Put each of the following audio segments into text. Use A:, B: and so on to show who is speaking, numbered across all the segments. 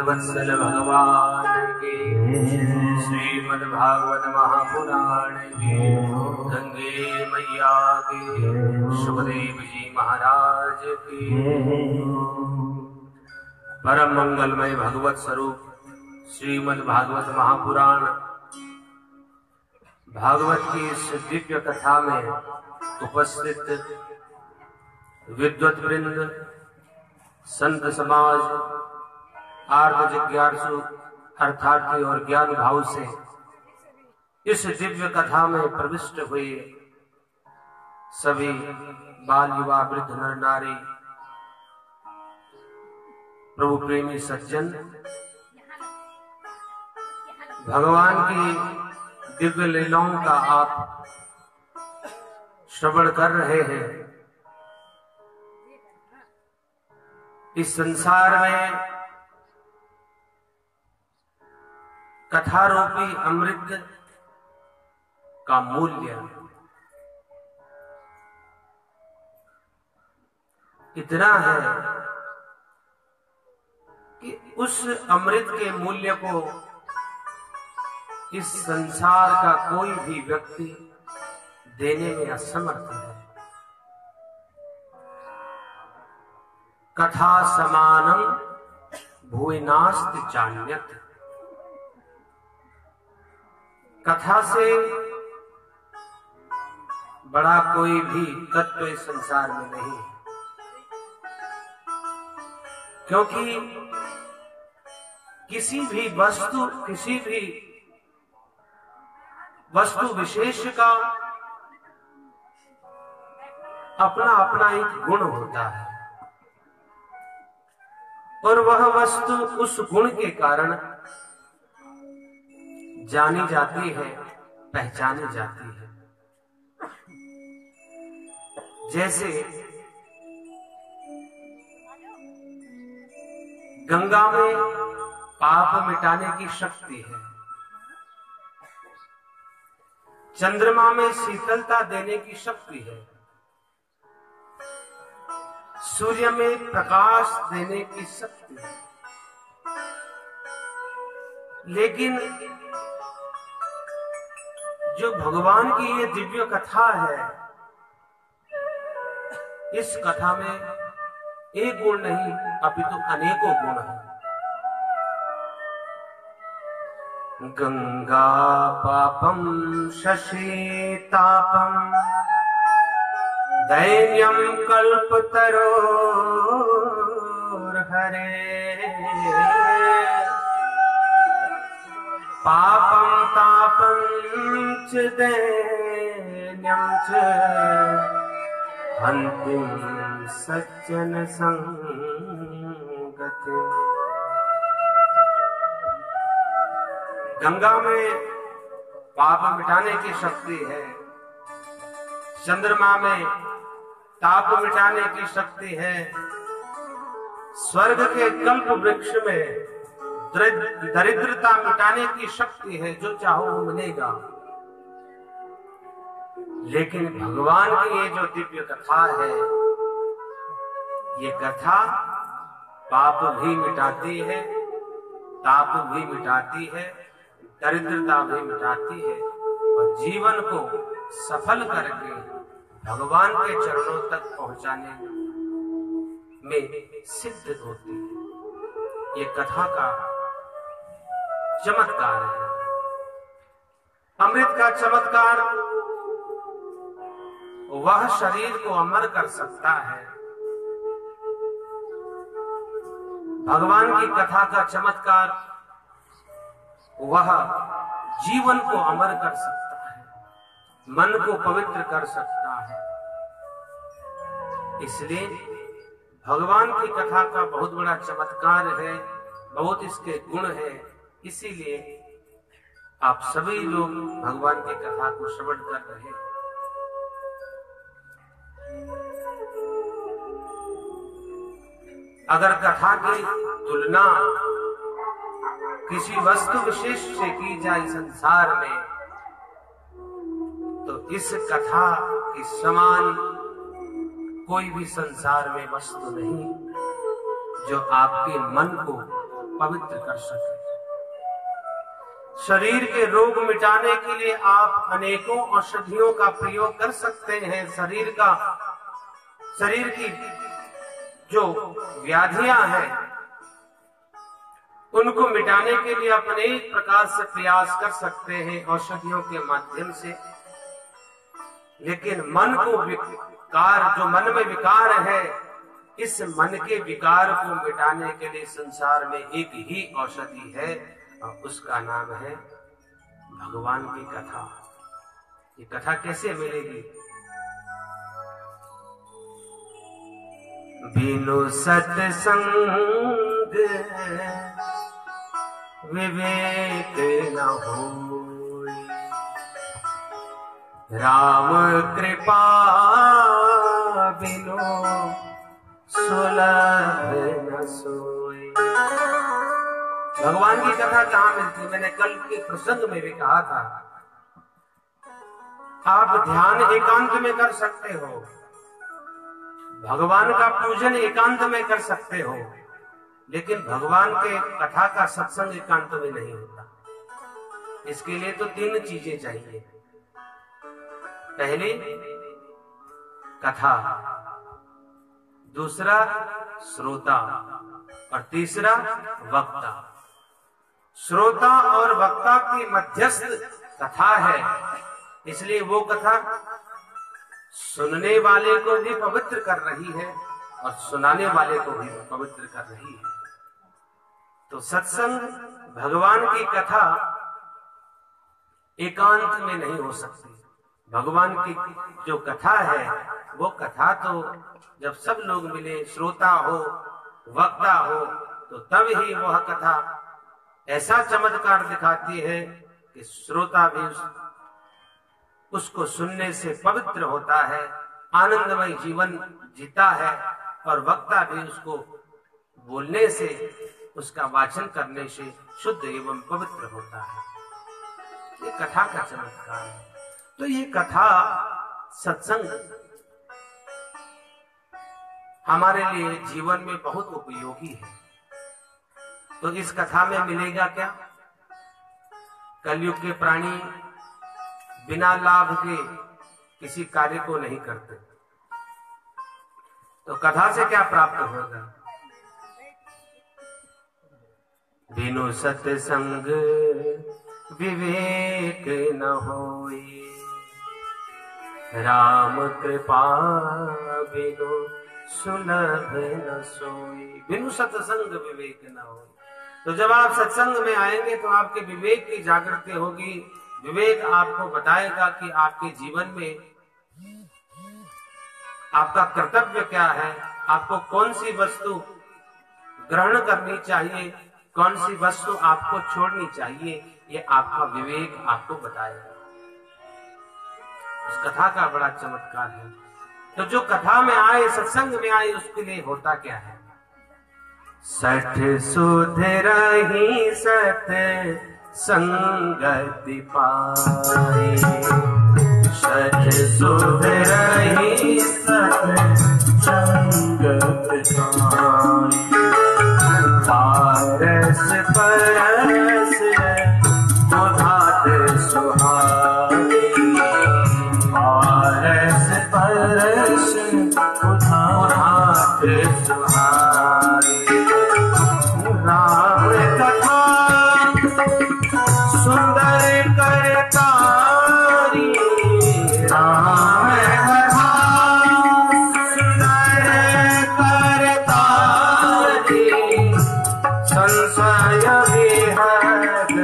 A: वत्सल भगवान के श्रीमद् भागवत महापुराण के गंगे मैया के सुखदेव जी महाराज के परम मंगलमय भगवत स्वरूप श्रीमद् भागवत महापुराण भागवत की इस दिव्य कथा में उपस्थित विद्वत वृंद, संत समाज आर्त जिज्ञासु अर्थार्थी और ज्ञान भाव से इस दिव्य कथा में प्रविष्ट हुए सभी बाल युवा वृद्ध नर नारी प्रभु प्रेमी सज्जन भगवान की दिव्य लीलाओं का आप श्रवण कर रहे हैं। इस संसार में कथा रूपी अमृत का मूल्य इतना है कि उस अमृत के मूल्य को इस संसार का कोई भी व्यक्ति देने में असमर्थ है। कथा समानम भुवि नास्ति चान्यत्। कथा से बड़ा कोई भी तत्व इस संसार में नहीं है, क्योंकि किसी भी वस्तु विशेष का अपना अपना एक गुण होता है और वह वस्तु उस गुण के कारण जानी जाती है, पहचानी जाती है। जैसे गंगा में पाप मिटाने की शक्ति है, चंद्रमा में शीतलता देने की शक्ति है, सूर्य में प्रकाश देने की शक्ति है। लेकिन जो भगवान की ये दिव्य कथा है, इस कथा में एक गुण नहीं अपितु अनेकों गुण हैं। गंगा पापम शशि तापम दैन्यम कल्पतरोर्हरे पापम तापम च दैन्यम च अंतिम सज्जन संगति। गंगा में पाप मिटाने की शक्ति है, चंद्रमा में ताप मिटाने की शक्ति है, स्वर्ग के कल्प वृक्ष में दरिद्रता मिटाने की शक्ति है, जो चाहो वो मिलेगा। लेकिन भगवान की ये जो दिव्य कथा है, ये कथा पाप भी मिटाती है, ताप भी मिटाती है, दरिद्रता भी मिटाती है और जीवन को सफल करके भगवान के चरणों तक पहुंचाने में सिद्ध होती है। ये कथा का चमत्कार है। अमृत का चमत्कार वह शरीर को अमर कर सकता है, भगवान की कथा का चमत्कार वह जीवन को अमर कर सकता है, मन को पवित्र कर सकता है। इसलिए भगवान की कथा का बहुत बड़ा चमत्कार है, बहुत इसके गुण है। इसीलिए आप सभी लोग भगवान की कथा को श्रवण कर रहे हैं। अगर कथा की तुलना किसी वस्तु विशेष से की जाए संसार में, तो इस कथा के समान कोई भी संसार में वस्तु नहीं जो आपके मन को पवित्र कर सके। शरीर के रोग मिटाने के लिए आप अनेकों औषधियों का प्रयोग कर सकते हैं। शरीर की जो व्याधियां हैं उनको मिटाने के लिए आप अनेक प्रकार से प्रयास कर सकते हैं औषधियों के माध्यम से। लेकिन मन को विकार, जो मन में विकार है, इस मन के विकार को मिटाने के लिए संसार में एक ही औषधि है और उसका नाम है भगवान की कथा। ये कथा कैसे मिलेगी? बिनु सत्संग विवेक न होई, राम कृपा बिनु सुलभ न सोई। भगवान की कथा कहाँ मिलती? मैंने कल के प्रसंग में भी कहा था, आप ध्यान एकांत में कर सकते हो, भगवान का पूजन एकांत में कर सकते हो, लेकिन भगवान के कथा का सत्संग एकांत में नहीं होता। इसके लिए तो 3 चीजें चाहिए। पहली कथा, दूसरा श्रोता और तीसरा वक्ता। श्रोता और वक्ता की मध्यस्थ कथा है, इसलिए वो कथा सुनने वाले को भी पवित्र कर रही है और सुनाने वाले को भी पवित्र कर रही है। तो सत्संग, भगवान की कथा एकांत में नहीं हो सकती। भगवान की जो कथा है वो कथा तो जब सब लोग मिले, श्रोता हो वक्ता हो, तो तब ही वह कथा ऐसा चमत्कार दिखाती है कि श्रोता भी उसको सुनने से पवित्र होता है, आनंदमय जीवन जीता है, और वक्ता भी उसको बोलने से, उसका वाचन करने से शुद्ध एवं पवित्र होता है। ये कथा का चमत्कार है। तो ये कथा सत्संग हमारे लिए जीवन में बहुत उपयोगी है। तो इस कथा में मिलेगा क्या? कलयुग के प्राणी बिना लाभ के किसी कार्य को नहीं करते, तो कथा से क्या प्राप्त होगा? बिनु सत्संग विवेक न होई, राम कृपा बिनु सुलभ न सोई। बिनु सत्संग विवेक न होई। तो जब आप सत्संग में आएंगे तो आपके विवेक की जागृति होगी। विवेक आपको बताएगा कि आपके जीवन में आपका कर्तव्य क्या है, आपको कौन सी वस्तु ग्रहण करनी चाहिए, कौन सी वस्तु आपको छोड़नी चाहिए। ये आपका विवेक आपको बताएगा। उस कथा का बड़ा चमत्कार है। तो जो कथा में आए, सत्संग में आए, उसके लिए होता क्या है? 60 सुधरहि सत संगति पाए, 60 सुधरहि सत संगति पाए, पारस परस उधात सुहाए, पारस परस उधात सुहाए। राम कथा सुंदर करतारी, राम कथा सुंदर करतारी, संशय विहग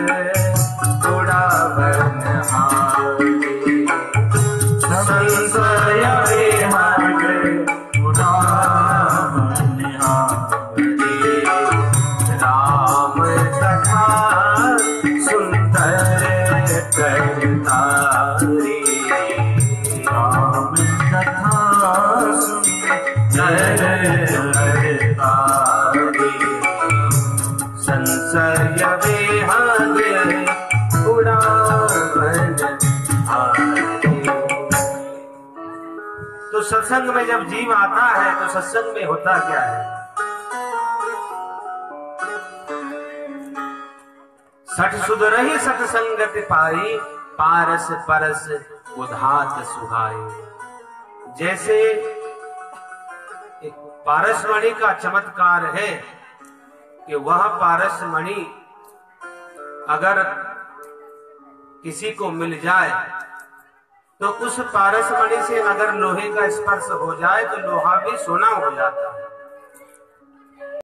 A: उड़ावन हारी, संशय विहग उड़ावन हारी। राम कथा सुंदर करतारी, राम कथा सुंदर करतारी, संशय विहग उड़ावन हारी। तो सत्संग में जब जीव आता है तो सत्संग में होता क्या है? 60 सुधरहि सत्संगति पाई, पारस परस उधात सुहाए। जैसे एक पारसमणि का चमत्कार है कि वह पारसमणि अगर किसी को मिल जाए तो उस पारसमणि से अगर लोहे का स्पर्श हो जाए तो लोहा भी सोना हो जाता है।